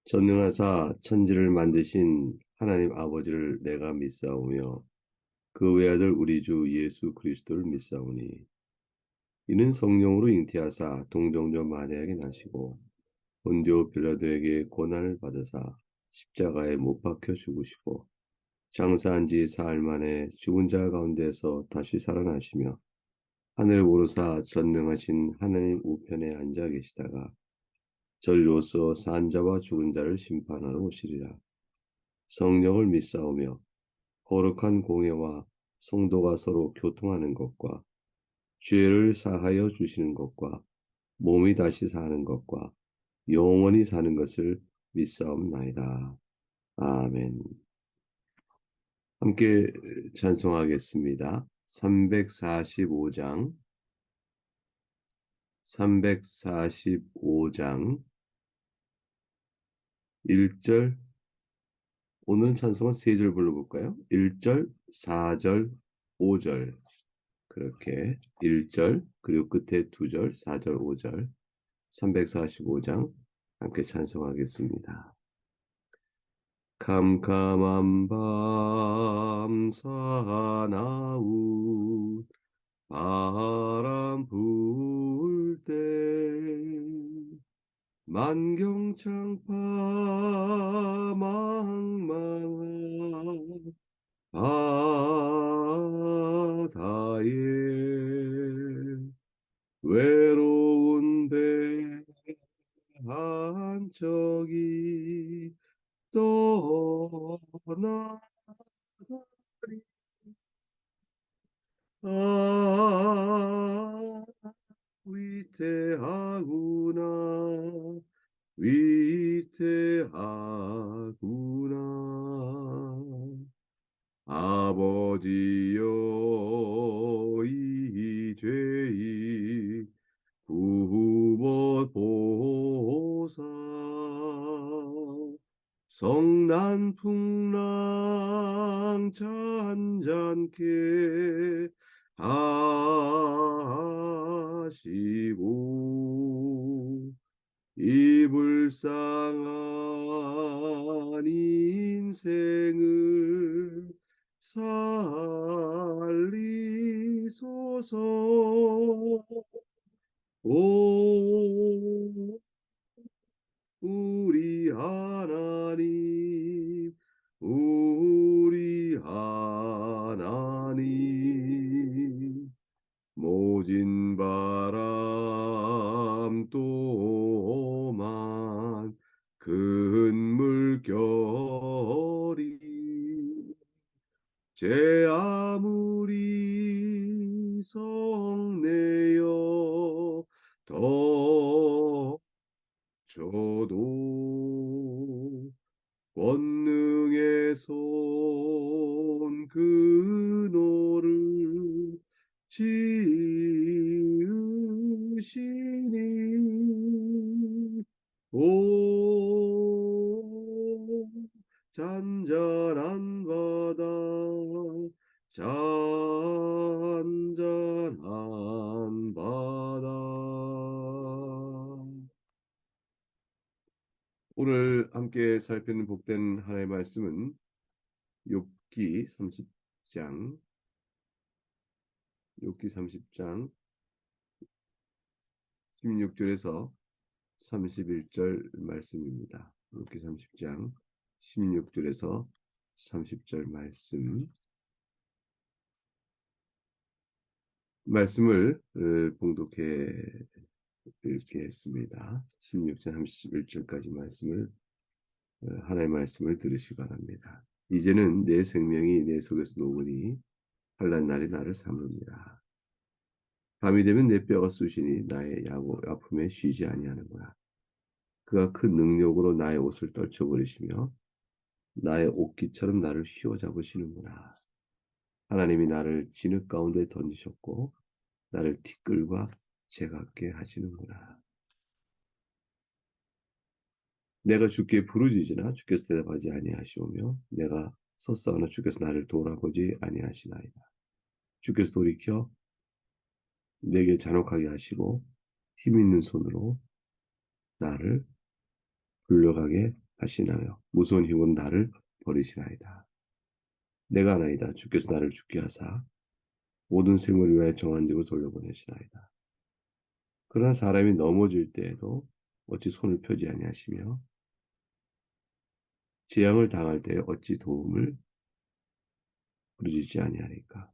전능하사 천지를 만드신 하나님 아버지를 내가 믿사오며 그 외아들 우리 주 예수 그리스도를 믿사오니 이는 성령으로 잉태하사 동정녀 마리아에게 나시고 본디오 빌라도에게 고난을 받으사 십자가에 못 박혀 죽으시고 장사한 지 사흘 만에 죽은 자 가운데서 다시 살아나시며 하늘에 오르사 전능하신 하나님 우편에 앉아 계시다가 저리로서 산 자와 죽은 자를 심판하러 오시리라. 성령을 믿사오며 거룩한 공예와 성도가 서로 교통하는 것과 죄를 사하여 주시는 것과 몸이 다시 사는 것과 영원히 사는 것을 믿사옵나이다. 아멘. 함께 찬송하겠습니다. 345장, 345장 1절, 오늘 찬송은 세 절 불러볼까요? 1절, 4절, 5절. 그렇게 1절, 그리고 끝에 2절, 4절, 5절, 345장 함께 찬송하겠습니다. 캄캄한 밤 사나운 바람 불 때 만경창파 망망한 바다에 외로운 배 한 척이 떠나가리 아 위태하구나 위태하구나 아버지여 이 죄의 부모 보사 성난풍랑 잔잔케 하시고 이 불쌍한 인생을 살리소서. 오 우리 하나님 우리 하나님 모진 바람 또한 큰 물결이 제 아무리 성내어 덮쳐도 권능의 손 그노를 지으시니 오 잔잔한 바다 잔잔한 바다. 오늘 함께 살피는 복된 하나님의 말씀은 욥기 30장, 욥기 30장 16절에서 31절 말씀입니다. 욥기 30장 16절에서 30절 말씀을 봉독해 읽겠습니다. 16절 31절까지 말씀을 하나님의 말씀을 들으시기 바랍니다. 이제는 내 생명이 내 속에서 녹으니 환난 날이 나를 삼릅니다. 밤이 되면 내 뼈가 쑤시니 나의 아픔에 쉬지 아니하는구나. 그가 큰 능력으로 나의 옷을 떨쳐버리시며 나의 옷깃처럼 나를 휘어잡으시는구나. 하나님이 나를 진흙 가운데 던지셨고 나를 티끌과 재갑게 하시는구나. 내가 주께 부르짖으나 주께서 대답하지 아니하시오며 내가 섰사오나 주께서 나를 돌아보지 아니하시나이다. 주께서 돌이켜 내게 잔혹하게 하시고 힘있는 손으로 나를 불려가게 하시나요? 무서운 힘으로 나를 버리시나이다. 내가 아나이다. 주께서 나를 죽게 하사 모든 생물을 위하여 정한 대로 돌려보내시나이다. 그러나 사람이 넘어질 때에도 어찌 손을 펴지 아니하시며 재앙을 당할 때에 어찌 도움을 부르짖지 아니하리까.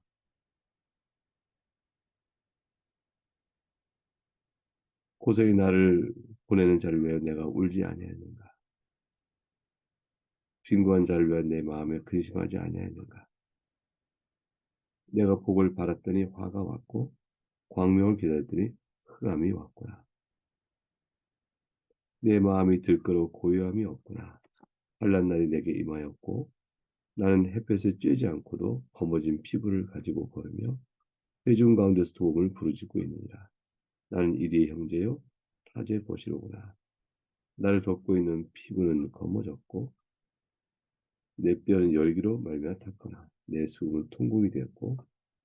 고생이 나를 보내는 자를 위하여 내가 울지 아니하였는가. 빈곤한 자를 위하여 내 마음에 근심하지 아니하였는가. 내가 복을 바랐더니 화가 왔고 광명을 기다렸더니 흑암이 왔구나. 내 마음이 들끓어 고요함이 없구나. 환난 날이 내게 임하였고 나는 햇볕에 쬐지 않고도 검어진 피부를 가지고 걸으며 회중 가운데서 도움을 부르짖고 있느니라. 나는 이리의 형제요 타주의 보시로구나. 나를 덮고 있는 피부는 검어졌고 내 뼈는 열기로 말미암아 탔구나. 내 수은 통곡이 되었고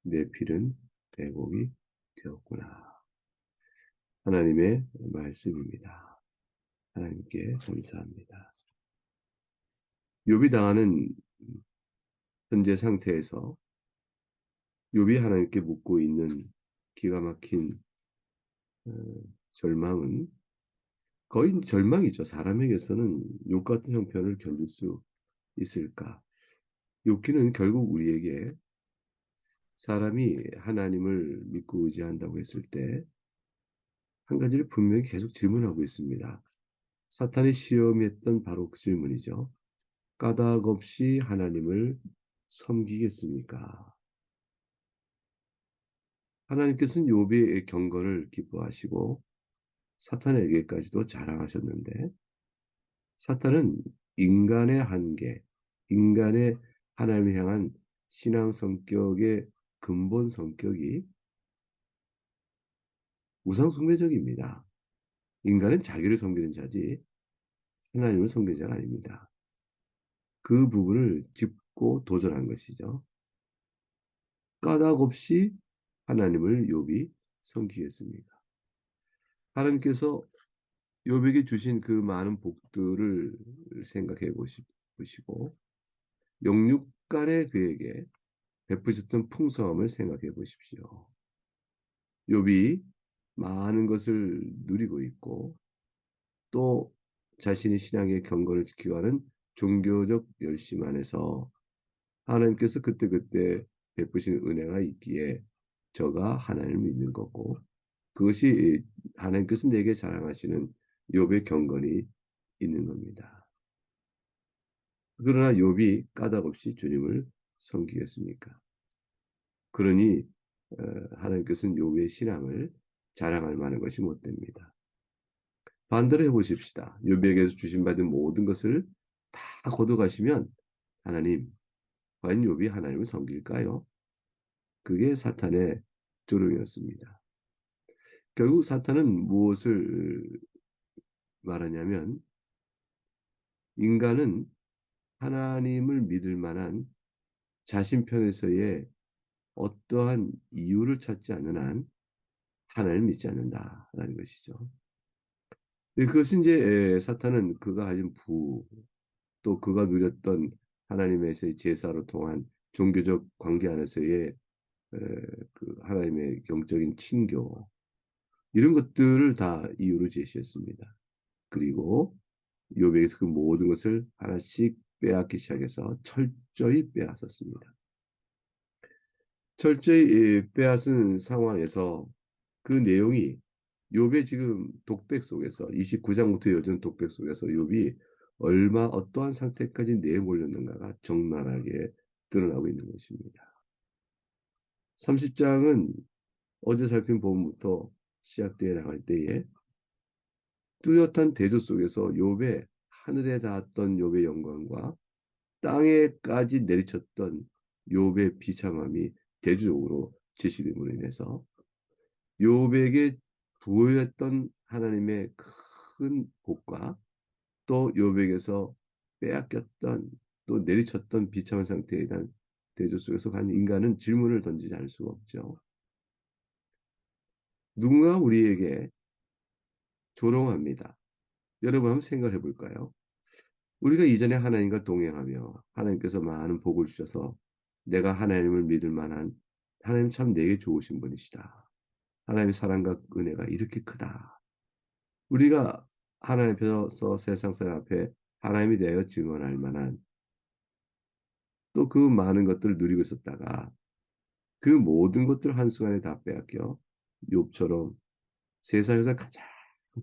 내 필은 배곡이 되었구나. 하나님의 말씀입니다. 하나님께 감사합니다. 욥이 당하는 현재 상태에서 욥이 하나님께 묻고 있는 기가 막힌 어, 절망은 거의 절망이죠. 사람에게서는 욥 같은 형편을 견딜 수 있을까? 욥기는 결국 우리에게 사람이 하나님을 믿고 의지한다고 했을 때 한 가지를 분명히 계속 질문하고 있습니다. 사탄이 시험했던 바로 그 질문이죠. 까닭 없이 하나님을 섬기겠습니까? 하나님께서는 욥의 경건을 기뻐하시고 사탄에게까지도 자랑하셨는데 사탄은 인간의 한계, 인간의 하나님을 향한 신앙 성격의 근본 성격이 우상숭배적입니다. 인간은 자기를 섬기는 자지 하나님을 섬기는 자가 아닙니다. 그 부분을 짚고 도전한 것이죠. 까닭 없이 하나님을 욥이 섬기겠습니까? 하나님께서 욥에게 주신 그 많은 복들을 생각해 보시고 영육간의 그에게 베푸셨던 풍성함을 생각해 보십시오. 욥이 많은 것을 누리고 있고 또 자신의 신앙의 경건을 지키고 하는 종교적 열심 안에서 하나님께서 그때그때 베푸신 은혜가 있기에 저가 하나님을 믿는 거고 그것이 하나님께서 내게 자랑하시는 욥의 경건이 있는 겁니다. 그러나 욥이 까닭없이 주님을 섬기겠습니까? 그러니 하나님께서는 욥의 신앙을 자랑할 만한 것이 못 됩니다. 반대로 해보십시다. 욥에게서 주신 받은 모든 것을 다 거둬가시면 하나님, 과연 욥이 하나님을 섬길까요? 그게 사탄의 조롱이었습니다. 결국 사탄은 무엇을 말하냐면 인간은 하나님을 믿을 만한 자신 편에서의 어떠한 이유를 찾지 않는 한 하나님을 믿지 않는다라는 것이죠. 그것은 이제 사탄은 그가 가진 또 그가 누렸던 하나님에서의 제사로 통한 종교적 관계 안에서의 그 하나님의 영적인 친교 이런 것들을 다 이유로 제시했습니다. 그리고 욥에게서 그 모든 것을 하나씩 빼앗기 시작해서 철저히 빼앗았습니다. 철저히 빼앗은 상황에서 그 내용이 욥의 지금 독백 속에서 29장부터 이어진 독백 속에서 욥이 어떠한 상태까지 내몰렸는가가 적나라하게 드러나고 있는 것입니다. 30장은 어제 살핀 부분부터 시작되어 나갈 때에 뚜렷한 대조 속에서 욥의 하늘에 닿았던 욥의 영광과 땅에까지 내리쳤던 욥의 비참함이 대조적으로 제시됨으로 인해서 욥에게 부여했던 하나님의 큰 복과 또 욥에게서 빼앗겼던 또 내리쳤던 비참한 상태에 대한 대조 속에서 간 인간은 질문을 던지지 않을 수가 없죠. 누군가 우리에게 조롱합니다. 여러분 한번 생각해 볼까요? 우리가 이전에 하나님과 동행하며 하나님께서 많은 복을 주셔서 내가 하나님을 믿을 만한, 하나님 참 내게 좋으신 분이시다, 하나님의 사랑과 은혜가 이렇게 크다, 우리가 하나님 앞에서 세상 사람 앞에 하나님이 되어 증언할 만한 또 그 많은 것들을 누리고 있었다가 그 모든 것들을 한순간에 다 빼앗겨 욥처럼 세상에서 가장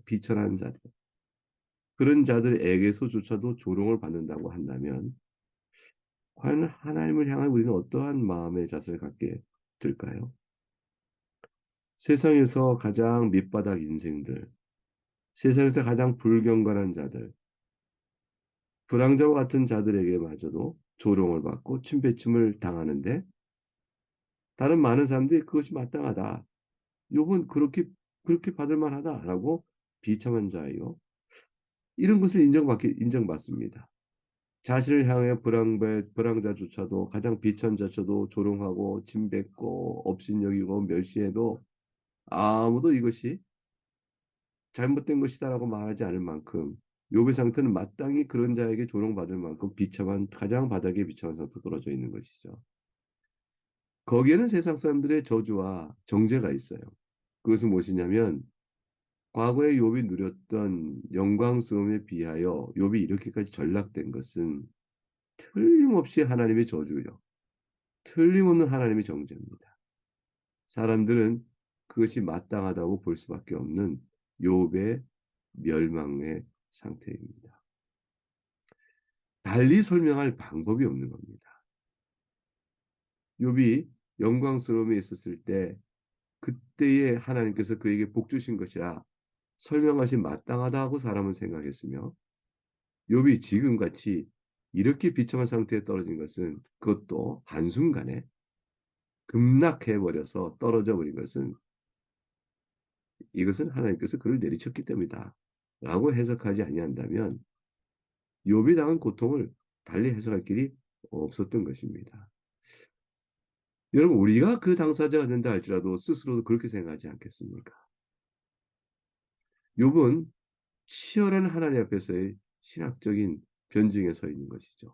비천한 자들, 그런 자들에게서조차도 조롱을 받는다고 한다면 과연 하나님을 향한 우리는 어떠한 마음의 자세를 갖게 될까요? 세상에서 가장 밑바닥 인생들, 세상에서 가장 불경건한 자들, 불황자와 같은 자들에게마저도 조롱을 받고 침배침을 당하는데 다른 많은 사람들이 그것이 마땅하다, 욥은 그렇게 받을 만하다라고 비참한 자예요. 이런 것을 인정받습니다. 자신을 향해 불황자조차도 가장 비천자조차도 조롱하고 침뱉고 업신여기고 멸시해도 아무도 이것이 잘못된 것이다라고 말하지 않을 만큼 욥의 상태는 마땅히 그런 자에게 조롱받을 만큼 비참한, 가장 바닥에 비참한 상태로 떨어져 있는 것이죠. 거기에는 세상 사람들의 저주와 정죄가 있어요. 그것은 무엇이냐면 과거에 욥이 누렸던 영광스러움에 비하여 욥이 이렇게까지 전락된 것은 틀림없이 하나님의 저주요, 틀림없는 하나님의 정죄입니다. 사람들은 그것이 마땅하다고 볼 수밖에 없는 욥의 멸망의 상태입니다. 달리 설명할 방법이 없는 겁니다. 욥이 영광스러움에 있었을 때 그때에 하나님께서 그에게 복 주신 것이라 설명하시 마땅하다고 사람은 생각했으며 욥이 지금같이 이렇게 비참한 상태에 떨어진 것은, 그것도 한순간에 급락해 버려서 떨어져 버린 것은, 이것은 하나님께서 그를 내리쳤기 때문이다 라고 해석하지 아니한다면 욥이 당한 고통을 달리 해석할 길이 없었던 것입니다. 여러분, 우리가 그 당사자가 된다 할지라도 스스로도 그렇게 생각하지 않겠습니까? 욥은 치열한 하나님 앞에서의 신학적인 변증에 서 있는 것이죠.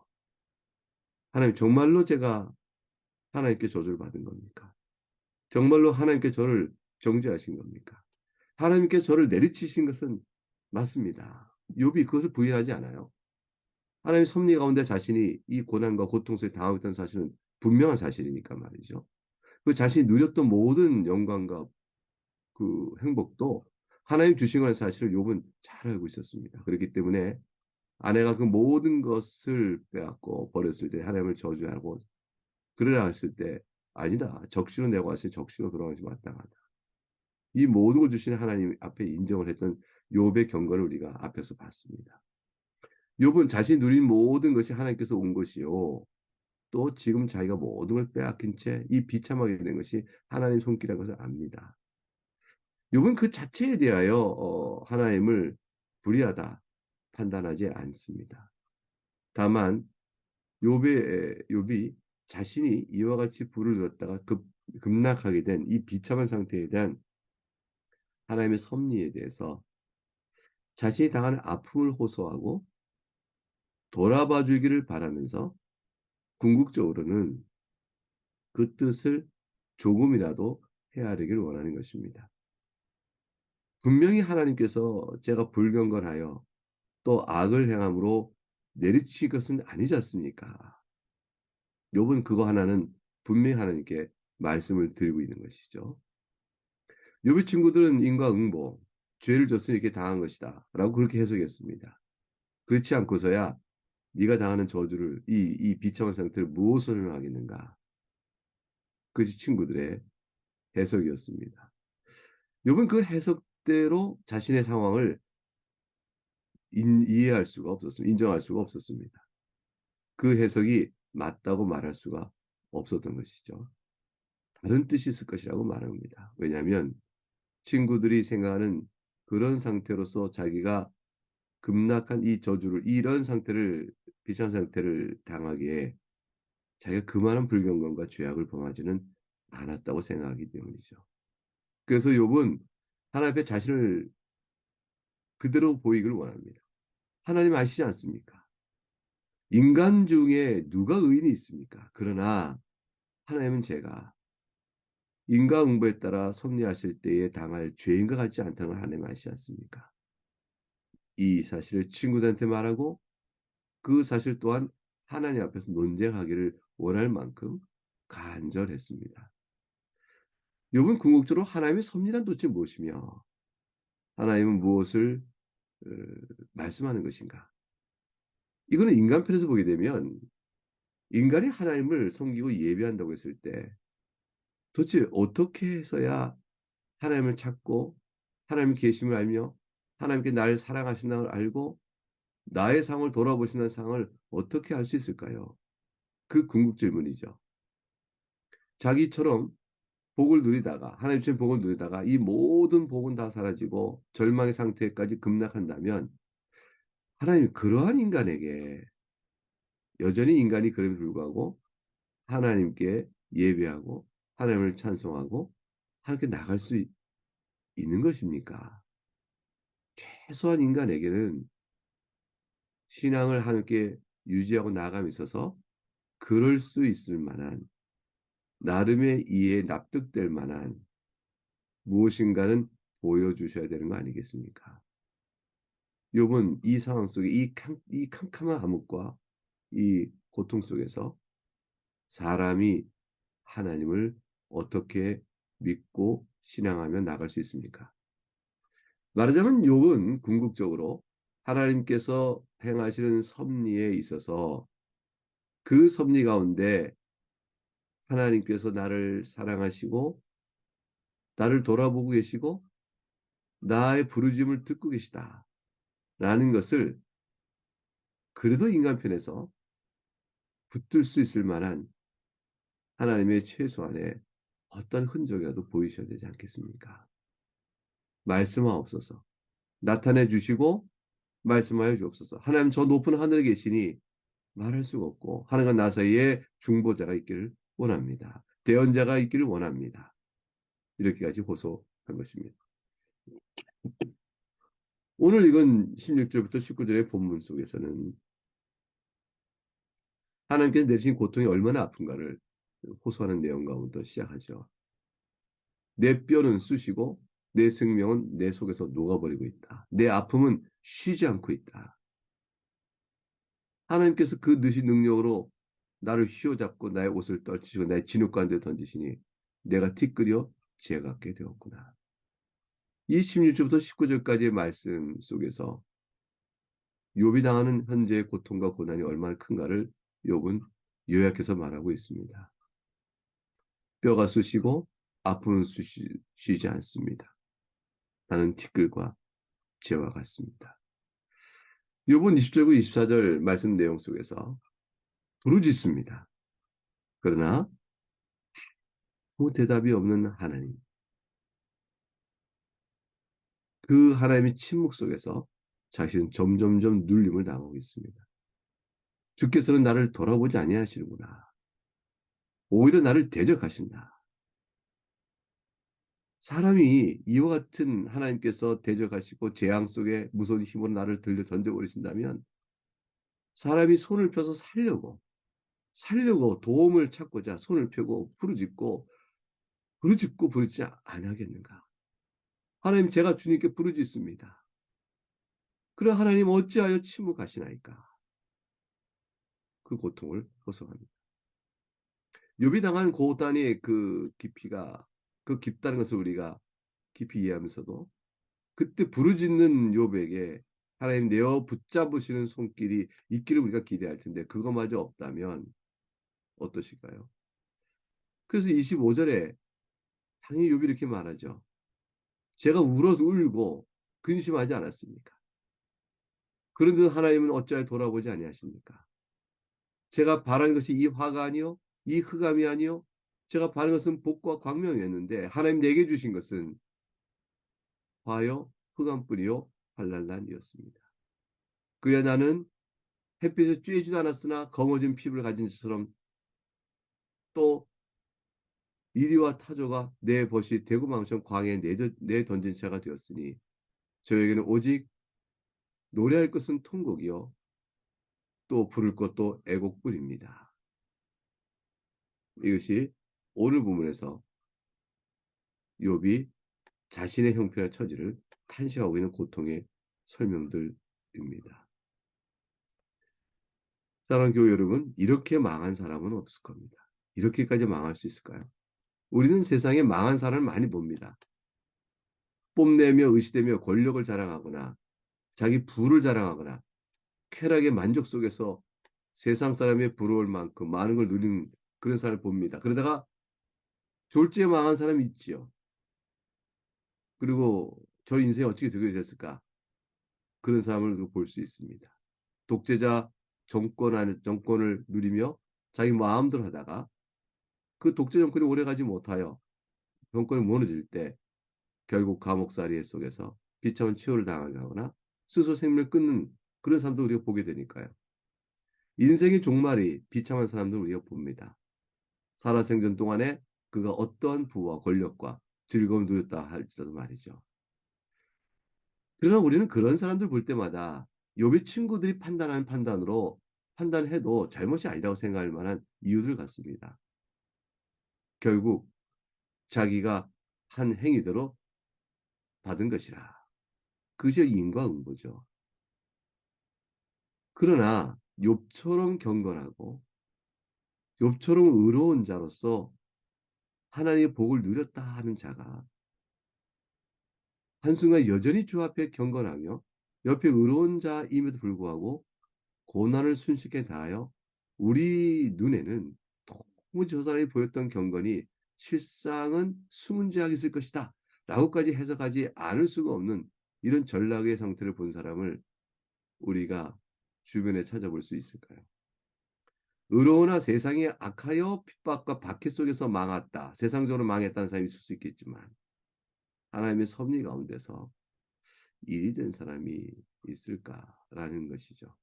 하나님, 정말로 제가 하나님께 저주를 받은 겁니까? 정말로 하나님께 저를 정죄하신 겁니까? 하나님께 저를 내리치신 것은 맞습니다. 욥이 그것을 부인하지 않아요. 하나님의 섭리 가운데 자신이 이 고난과 고통 속에 당하고 있다는 사실은 분명한 사실이니까 말이죠. 그 자신이 누렸던 모든 영광과 그 행복도 하나님 주신 거라는 사실을 욥은 잘 알고 있었습니다. 그렇기 때문에 아내가 그 모든 것을 빼앗고 버렸을 때 하나님을 저주하고 그러라 했을 때 아니다, 적시로 내고 왔으니 적시로 돌아가지 마땅하다, 이 모든 걸 주신 하나님 앞에 인정을 했던 욥의 경건을 우리가 앞에서 봤습니다. 욥은 자신이 누린 모든 것이 하나님께서 온 것이요, 또 지금 자기가 모든 걸 빼앗긴 채 이 비참하게 된 것이 하나님 손길이라는 것을 압니다. 욥은 그 자체에 대하여 하나님을 불의하다 판단하지 않습니다. 다만 욥이 자신이 이와 같이 불을 들었다가 급락하게 된 이 비참한 상태에 대한 하나님의 섭리에 대해서 자신이 당하는 아픔을 호소하고 돌아봐 주기를 바라면서 궁극적으로는 그 뜻을 조금이라도 헤아리기를 원하는 것입니다. 분명히 하나님께서 제가 불경건하여 또 악을 행함으로 내리칠 것은 아니지 않습니까? 욥은 그거 하나는 분명히 하나님께 말씀을 드리고 있는 것이죠. 욥의 친구들은 인과응보, 죄를 졌으니 이렇게 당한 것이다 라고 그렇게 해석했습니다. 그렇지 않고서야 네가 당하는 저주를, 이 비참한 상태를 무엇을 설명하겠는가? 그것이 친구들의 해석이었습니다. 욥은 그 해석대로 자신의 상황을 이해할 수가 없었습니다. 인정할 수가 없었습니다. 그 해석이 맞다고 말할 수가 없었던 것이죠. 다른 뜻이 있을 것이라고 말합니다. 왜냐하면 친구들이 생각하는 그런 상태로서 자기가 급락한 이 저주를, 이런 상태를, 비참한 상태를 당하기에 자기가 그만한 불경건과 죄악을 범하지는 않았다고 생각하기 때문이죠. 그래서 욥은 하나님 앞에 자신을 그대로 보이기를 원합니다. 하나님 아시지 않습니까? 인간 중에 누가 의인이 있습니까? 그러나 하나님은 제가 인과응보에 따라 섭리하실 때에 당할 죄인과 같지 않다는 걸 하나님 아시지 않습니까? 이 사실을 친구들한테 말하고 그 사실 또한 하나님 앞에서 논쟁하기를 원할 만큼 간절했습니다. 욥은 궁극적으로 하나님의 섭리란 도대체 무엇이며 하나님은 무엇을 어, 말씀하는 것인가? 이거는 인간편에서 보게 되면 인간이 하나님을 섬기고 예배한다고 했을 때 도대체 어떻게 해서야 하나님을 찾고 하나님 계심을 알며 하나님께 나를 사랑하신다는 걸 알고 나의 상을 돌아보신다는 상을 어떻게 알 수 있을까요? 그 궁극 질문이죠. 자기처럼 복을 누리다가 하나님 주신 복을 누리다가 이 모든 복은 다 사라지고 절망의 상태까지 급락한다면 하나님이 그러한 인간에게 여전히 인간이 그럼에도 불구하고 하나님께 예배하고 하나님을 찬송하고 하나님께 나갈 수 있는 것입니까? 최소한 인간에게는 신앙을 하나님께 유지하고 나감에 있어서 그럴 수 있을 만한 나름의 이해에 납득될 만한 무엇인가는 보여주셔야 되는 거 아니겠습니까? 욥은 이 상황 속에 이 캄캄한 암흑과 이 고통 속에서 사람이 하나님을 어떻게 믿고 신앙하며 나갈 수 있습니까? 말하자면 욥은 궁극적으로 하나님께서 행하시는 섭리에 있어서 그 섭리 가운데 하나님께서 나를 사랑하시고 나를 돌아보고 계시고 나의 부르짖음을 듣고 계시다 라는 것을 그래도 인간편에서 붙들 수 있을 만한 하나님의 최소한의 어떤 흔적이라도 보이셔야 되지 않겠습니까? 말씀하옵소서. 나타내 주시고 말씀하여 주옵소서. 하나님 저 높은 하늘에 계시니 말할 수가 없고 하나님과 나 사이에 중보자가 있기를 원합니다. 대언자가 있기를 원합니다. 이렇게까지 호소한 것입니다. 오늘 이건 16절부터 19절의 본문 속에서는 하나님께서 내리신 고통이 얼마나 아픈가를 호소하는 내용 가운데 시작하죠. 내 뼈는 쑤시고 내 생명은 내 속에서 녹아버리고 있다. 내 아픔은 쉬지 않고 있다. 하나님께서 그 느신 능력으로 나를 휘어잡고 나의 옷을 떨치시고 나의 진흙 가운데 던지시니 내가 티끌이어 지혜롭게 되었구나. 이 16절부터 19절까지의 말씀 속에서 욥이 당하는 현재의 고통과 고난이 얼마나 큰가를 욥은 요약해서 말하고 있습니다. 뼈가 쑤시고 아픔은 쉬지 않습니다. 나는 티끌과 재와 같습니다. 욥은 20절과 24절 말씀 내용 속에서 부르짖습니다. 그러나 아무 대답이 없는 하나님. 그 하나님의 침묵 속에서 자신은 점점점 눌림을 당하고 있습니다. 주께서는 나를 돌아보지 아니하시는구나. 오히려 나를 대적하신다. 사람이 이와 같은 하나님께서 대적하시고 재앙 속에 무서운 힘으로 나를 들려 던져버리신다면 사람이 손을 펴서 살려고 도움을 찾고자 손을 펴고 부르짖지 아니하겠는가. 하나님 제가 주님께 부르짖습니다. 그래 하나님 어찌하여 침묵하시나이까. 그 고통을 호소합니다. 욥이 당한 고단의 그 깊이가 그 깊다는 것을 우리가 깊이 이해하면서도 그때 부르짖는 욥에게 하나님 내어 붙잡으시는 손길이 있기를 우리가 기대할 텐데 그거마저 없다면 어떠실까요? 그래서 25절에 당연히 욥이 이렇게 말하죠. 제가 울고 근심하지 않았습니까? 그런데 하나님은 어찌하여 돌아보지 아니하십니까? 제가 바라는 것이 이 화가 아니요 이 흑암이 아니요 제가 바라는 것은 복과 광명이었는데 하나님 내게 주신 것은 화요 흑암뿐이요 환난이었습니다. 그래 나는 햇빛에 쬐지도 않았으나 검어진 피부를 가진 것처럼 또 이리와 타조가 내 벗이 대구망청 광에 내 던진 자가 되었으니 저에게는 오직 노래할 것은 통곡이요 또 부를 것도 애곡뿐입니다. 이것이 오늘 부분에서 욥이 자신의 형편과 처지를 탄식하고 있는 고통의 설명들입니다. 사랑하는 교회 여러분, 이렇게 망한 사람은 없을 겁니다. 이렇게까지 망할 수 있을까요? 우리는 세상에 망한 사람을 많이 봅니다. 뽐내며 의시되며 권력을 자랑하거나 자기 부를 자랑하거나 쾌락의 만족 속에서 세상 사람의 부러울 만큼 많은 걸 누리는 그런 사람을 봅니다. 그러다가 졸지에 망한 사람이 있지요. 그리고 저 인생이 어떻게 되게 됐을까? 그런 사람을 볼 수 있습니다. 독재자 정권을 누리며 자기 마음대로 하다가 그 독재 정권이 오래가지 못하여 정권이 무너질 때 결국 감옥살이 속에서 비참한 치욕을 당하게 하거나 스스로 생명을 끊는 그런 사람도 우리가 보게 되니까요. 인생의 종말이 비참한 사람들 우리가 봅니다. 살아생전 동안에 그가 어떠한 부와 권력과 즐거움을 누렸다 할지라도 말이죠. 그러나 우리는 그런 사람들 볼 때마다 욥의 친구들이 판단하는 판단으로 판단해도 잘못이 아니라고 생각할 만한 이유를 갖습니다. 결국 자기가 한 행위대로 받은 것이라. 그것이 인과응보죠. 그러나 욥처럼 경건하고 욥처럼 의로운 자로서 하나님의 복을 누렸다 하는 자가 한순간 여전히 주 앞에 경건하며 옆에 의로운 자임에도 불구하고 고난을 순식간에 당하여 우리 눈에는 너무 저 사람이 보였던 경건이 실상은 수문제하게 있을 것이다 라고까지 해석하지 않을 수가 없는 이런 전락의 상태를 본 사람을 우리가 주변에 찾아볼 수 있을까요? 의로우나 세상이 악하여 핍박과 박해 속에서 망했다. 세상적으로 망했다는 사람이 있을 수 있겠지만 하나님의 섭리 가운데서 일이 된 사람이 있을까라는 것이죠.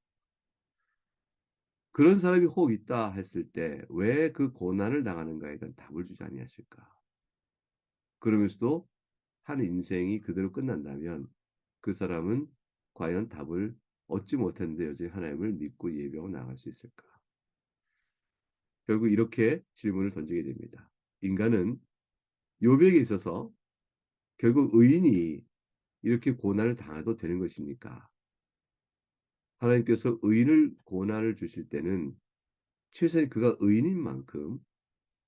그런 사람이 혹 있다 했을 때 왜 그 고난을 당하는가에 대한 답을 주지 아니하실까? 그러면서도 한 인생이 그대로 끝난다면 그 사람은 과연 답을 얻지 못했는데 여전히 하나님을 믿고 예배하고 나갈 수 있을까? 결국 이렇게 질문을 던지게 됩니다. 인간은 욥에게 있어서 결국 의인이 이렇게 고난을 당해도 되는 것입니까? 하나님께서 의인을 고난을 주실 때는 최소한 그가 의인인 만큼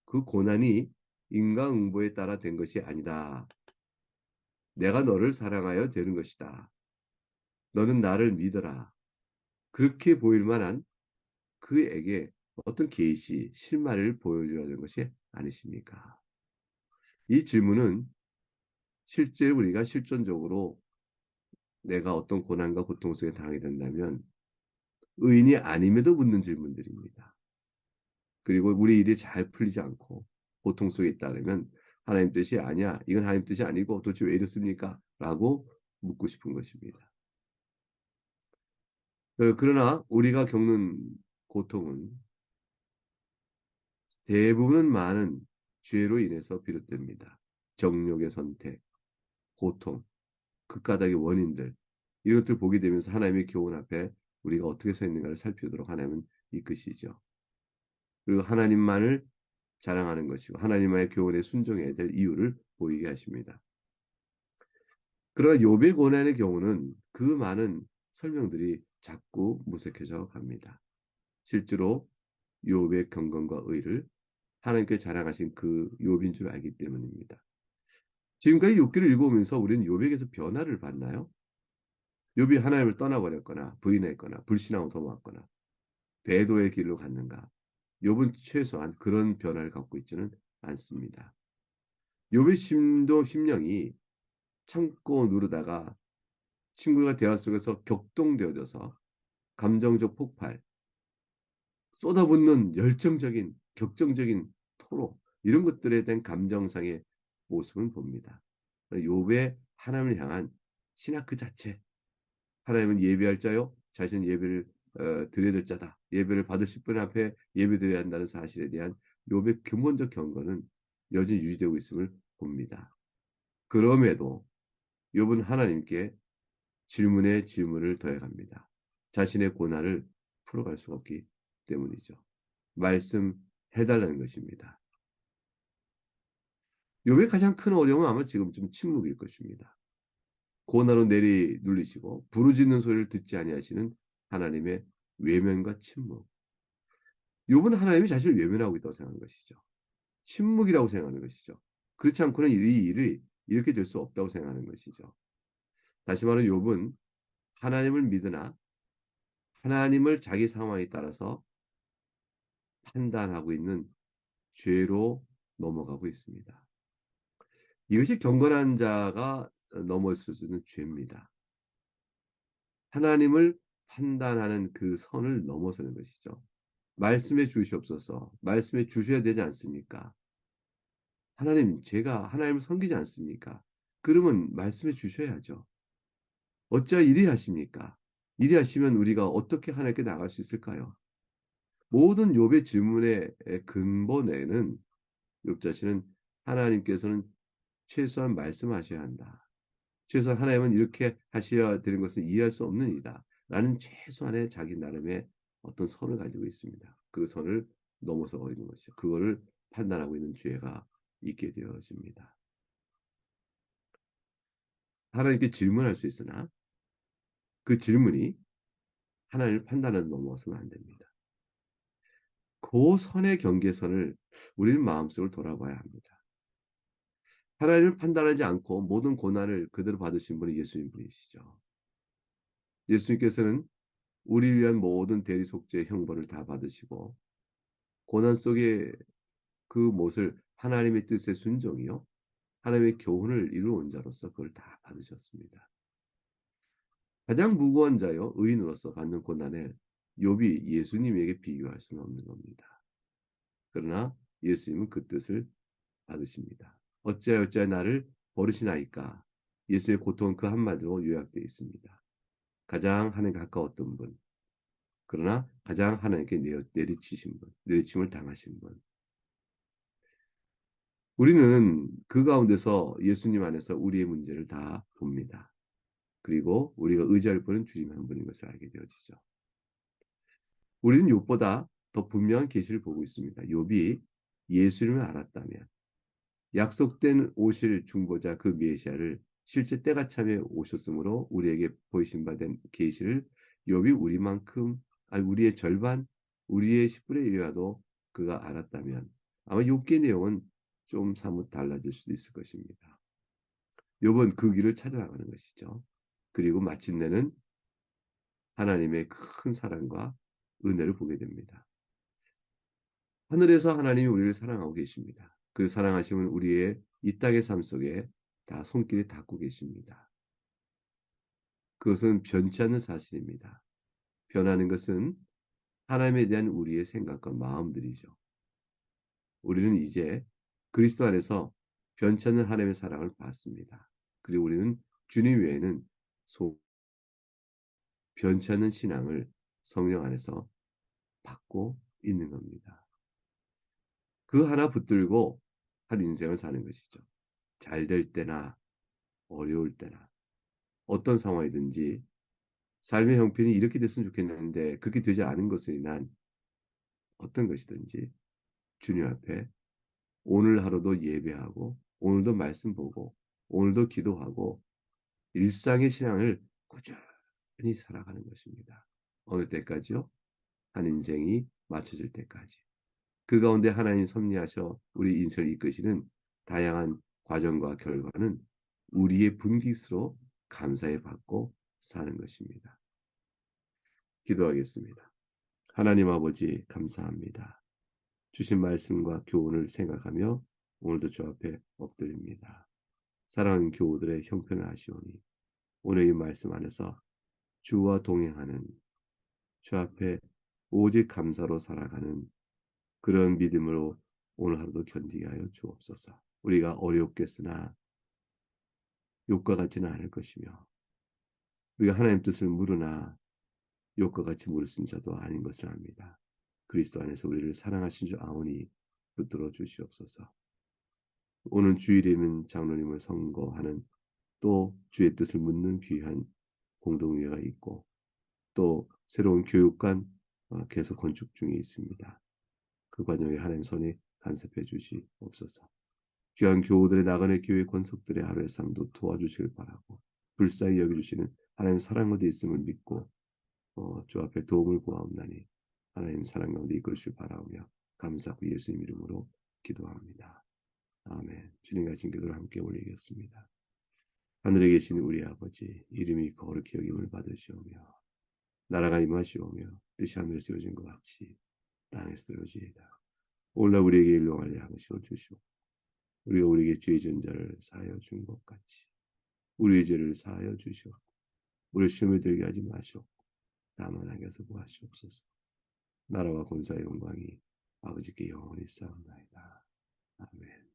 그 고난이 인과응보에 따라 된 것이 아니다. 내가 너를 사랑하여 되는 것이다. 너는 나를 믿어라. 그렇게 보일 만한 그에게 어떤 계시, 실마리를 보여줘야 하는 것이 아니십니까? 이 질문은 실제 우리가 실존적으로 내가 어떤 고난과 고통 속에 당하게 된다면 의인이 아님에도 묻는 질문들입니다. 그리고 우리 일이 잘 풀리지 않고 고통 속에 있다 그러면 하나님 뜻이 아니야. 이건 하나님 뜻이 아니고 도대체 왜 이렇습니까? 라고 묻고 싶은 것입니다. 그러나 우리가 겪는 고통은 대부분은 많은 죄로 인해서 비롯됩니다. 정욕의 선택, 고통, 극가닥의 원인들 이런 것들을 보게 되면서 하나님의 교훈 앞에 우리가 어떻게 서 있는가를 살피도록 하나님은 이끄시죠. 그리고 하나님만을 자랑하는 것이고 하나님의 교훈에 순종해야 될 이유를 보이게 하십니다. 그러나 욥의 고난의 경우는 그 많은 설명들이 자꾸 무색해져 갑니다. 실제로 욥의 경건과 의를 하나님께 자랑하신 그 욥인 줄 알기 때문입니다. 지금까지 욥기를 읽어오면서 우리는 욥에게서 변화를 봤나요? 욥이 하나님을 떠나버렸거나 부인했거나 불신하고 도망했거나 배도의 길로 갔는가? 욥은 최소한 그런 변화를 갖고 있지는 않습니다. 욥의 심령이 참고 누르다가 친구가 대화 속에서 격동되어져서 감정적 폭발, 쏟아붓는 열정적인 격정적인 토로 이런 것들에 대한 감정상의 모습은 봅니다. 욥의 하나님을 향한 신학 그 자체, 하나님은 예배할 자요, 자신 예배를 드려야 될 자다. 예배를 받으실 분 앞에 예배 드려야 한다는 사실에 대한 욥의 근본적 경건은 여전히 유지되고 있음을 봅니다. 그럼에도 욥은 하나님께 질문에 질문을 더해갑니다. 자신의 고난을 풀어갈 수가 없기 때문이죠. 말씀해달라는 것입니다. 욥의 가장 큰 어려움은 아마 지금쯤 침묵일 것입니다. 고난으로 내리 눌리시고 부르짖는 소리를 듣지 아니하시는 하나님의 외면과 침묵. 욥은 하나님이 자신을 외면하고 있다고 생각하는 것이죠. 침묵이라고 생각하는 것이죠. 그렇지 않고는 이 일이 이렇게 될 수 없다고 생각하는 것이죠. 다시 말하면 욥은 하나님을 믿으나 하나님을 자기 상황에 따라서 판단하고 있는 죄로 넘어가고 있습니다. 이것이 경건한 자가 넘어설 수 있는 죄입니다. 하나님을 판단하는 그 선을 넘어서는 것이죠. 말씀해 주시옵소서. 말씀해 주셔야 되지 않습니까? 하나님, 제가 하나님을 섬기지 않습니까? 그러면 말씀해 주셔야죠. 어찌하여 이리 하십니까? 이리 하시면 우리가 어떻게 하나님께 나갈 수 있을까요? 모든 욥의 질문의 근본에는 욥 자신은 하나님께서는 최소한 말씀하셔야 한다. 최소한 하나님은 이렇게 하셔야 되는 것은 이해할 수 없는 일이다. 라는 최소한의 자기 나름의 어떤 선을 가지고 있습니다. 그 선을 넘어서 버리는 것이죠. 그거를 판단하고 있는 죄가 있게 되어집니다. 하나님께 질문할 수 있으나 그 질문이 하나님을 판단하는 넘어서는 안 됩니다. 그 선의 경계선을 우리는 마음속으로 돌아봐야 합니다. 하나님을 판단하지 않고 모든 고난을 그대로 받으신 분이 예수님 분이시죠. 예수님께서는 우리 위한 모든 대리속죄의 형벌을 다 받으시고 고난 속에 그 못을 하나님의 뜻에 순종이요 하나님의 교훈을 이루어온 자로서 그걸 다 받으셨습니다. 가장 무고한 자요 의인으로서 받는 고난을 욥이 예수님에게 비교할 수는 없는 겁니다. 그러나 예수님은 그 뜻을 받으십니다. 어찌하여 나를 버리시나이까. 예수의 고통은 그 한마디로 요약되어 있습니다. 가장 하나님께 가까웠던 분, 그러나 가장 하나님께 내리치신 분, 내리침을 당하신 분. 우리는 그 가운데서 예수님 안에서 우리의 문제를 다 봅니다. 그리고 우리가 의지할 분은 주님 한 분인 것을 알게 되어지죠. 우리는 욥보다 더 분명한 계시를 보고 있습니다. 욥이 예수님을 알았다면 약속된 오실 중보자 그 메시아를 실제 때가 참에 오셨으므로 우리에게 보이신 바 된 계시를 욥이 우리의 절반, 우리의 10분의 1이라도 그가 알았다면 아마 욥기의 내용은 좀 사뭇 달라질 수도 있을 것입니다. 욥은 그 길을 찾아나가는 것이죠. 그리고 마침내는 하나님의 큰 사랑과 은혜를 보게 됩니다. 하늘에서 하나님이 우리를 사랑하고 계십니다. 그 사랑하심은 우리의 이 땅의 삶 속에 다 손길이 닿고 계십니다. 그것은 변치 않는 사실입니다. 변하는 것은 하나님에 대한 우리의 생각과 마음들이죠. 우리는 이제 그리스도 안에서 변치 않는 하나님의 사랑을 받습니다. 그리고 우리는 주님 외에는 변치 않는 신앙을 성령 안에서 받고 있는 겁니다. 그 하나 붙들고 한 인생을 사는 것이죠. 잘 될 때나 어려울 때나 어떤 상황이든지 삶의 형편이 이렇게 됐으면 좋겠는데 그렇게 되지 않은 것을 인한 어떤 것이든지 주님 앞에 오늘 하루도 예배하고 오늘도 말씀 보고 오늘도 기도하고 일상의 신앙을 꾸준히 살아가는 것입니다. 어느 때까지요? 한 인생이 맞춰질 때까지. 그 가운데 하나님 섭리하셔 우리 인생을 이끄시는 다양한 과정과 결과는 우리의 분깃으로 감사해 받고 사는 것입니다. 기도하겠습니다. 하나님 아버지 감사합니다. 주신 말씀과 교훈을 생각하며 오늘도 주 앞에 엎드립니다. 사랑하는 교우들의 형편을 아시오니 오늘 이 말씀 안에서 주와 동행하는 주 앞에 오직 감사로 살아가는 그런 믿음으로 오늘 하루도 견디게 하여 주옵소서. 우리가 어렵겠으나 욕과 같지는 않을 것이며 우리가 하나님 뜻을 물으나 욕과 같이 물을 수 있는 자도 아닌 것을 압니다. 그리스도 안에서 우리를 사랑하신 주 아오니 붙들어 주시옵소서. 오늘 주일에는 장로님을 선거하는 또 주의 뜻을 묻는 귀한 공동회가 있고 또 새로운 교육관 계속 건축 중에 있습니다. 그 과정에 하나님 손이 간섭해 주시옵소서. 귀한 교우들의 나그네 교회 권속들의 하루의 삶도 도와주시길 바라고 불쌍히 여겨주시는 하나님 사랑 가운데 있음을 믿고 주 앞에 도움을 구하옵나니 하나님 사랑 가운데 이끌으시길 바라오며 감사하고 예수님 이름으로 기도합니다. 아멘. 주님과 진 기도를 함께 올리겠습니다. 하늘에 계신 우리 아버지 이름이 거룩히 여김을 받으시오며 나라가 임하시오며 뜻이 하늘에서 이루어진 것 같이 땅에서도 이루어지이다. 오늘날 우리에게 일용할 양식을 주시오. 우리가 우리에게 죄의 전자를 사하여 준 것 같이 우리의 죄를 사하여 주시오. 우리 시험에 들게 하지 마시오. 다만 하게서 구하시옵소서. 나라와 권사의 영광이 아버지께 영원히 쌓옵나이다. 아멘.